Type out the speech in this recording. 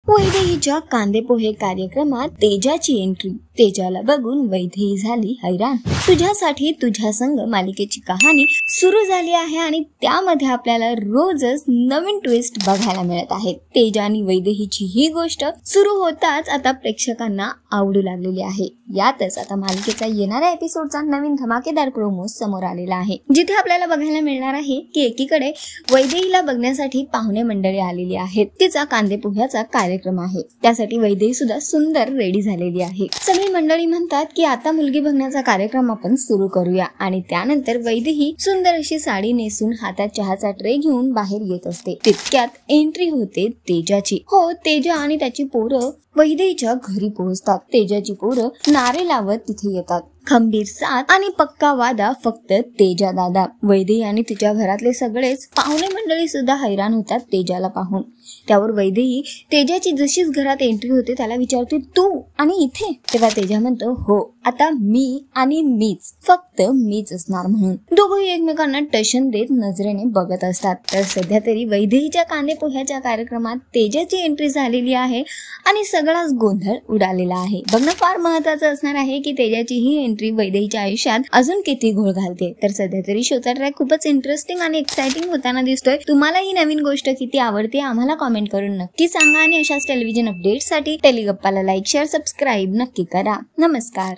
वैदेहीच्या कांदे पोहे कार्यक्रमात तेजाची एंट्री। तेजाला बघून वैदेही झाली हैराण। तुझ्यासाठी तुझ्या संग मालिकेची कहाणी सुरू झाली आहे आणि त्यामध्ये आपल्याला रोजच नवीन ट्विस्ट बघायला मिळत आहेत। तेजा आणि वैदेहीची ही गोष्ट सुरू होताच आता प्रेक्षकांना आवडू लागलेली आहे। यातच आता मालिकेचा येणाऱ्या एपिसोडचा नवीन धमाकेदार प्रोमो समोर आलेला आहे, जिथे आपल्याला बघायला मिळणार आहे की एकीकडे वैदेहीला बघण्यासाठी पाहुणे मंडळी आलेली आहेत। तिचा कांदे पोह्याचा कार्यक्रम आहे, त्यासाठी वैदेही सुद्धा सुंदर रेडी झालेली आहे। सगळी मंडळी म्हणतात की आता मुलगी बघण्याचा कार्यक्रम आपण सुरू करूया आणि त्यानंतर वैदेही सुंदर अशी साडी नेसून हातात चहाचा ट्रे घेऊन बाहेर येत असते। तितक्यात एंट्री होते तेजाची। हो, तेजा आणि त्याची पोरं वैदेहीच्या घरी पोहोचतात। तेजाची पोरं नारे लावत तिथे येतात। खंबीर साथ आणि पक्का वादा फक्त तेजा दादा। वैदेही आणि तिच्या घरातले सगळेच पाहुणे मंडळी सुद्धा हैराण होतात तेजाला पाहून। त्यावर वैदेही तेजाची जशीच घरात एंट्री होते त्याला विचारते, तू आणि इथे? तेव्हा तेजा म्हणतो, हो, आता मी आणि मीच, फक्त मीच असणार म्हणून। दोघंही एकमेकांना टशन देत नजरेने बघत असतात। तर सध्या तरी वैदेहीच्या कांदे पोह्याच्या कार्यक्रमात तेजाची एंट्री झालेली आहे आणि सगळाच गोंधळ उडालेला आहे। बघणं फार महत्त्वाचं असणार आहे की तेजाची ही एंट्री वैदेहीच्या आयुष्यात अजून किती घोळ घालते। तर सध्या तरी शोचा ट्रॅक खूपच इंटरेस्टिंग आणि एक्साइटिंग होताना दिसतोय। तुम्हाला ही नवीन गोष्ट किती आवडते आम्हाला कमेंट करून नक्की सांगा आणि अशाच टेलिव्हिजन अपडेट्ससाठी टेलिगप्पाला लाईक, शेअर, सबस्क्राईब नक्की करा। नमस्कार।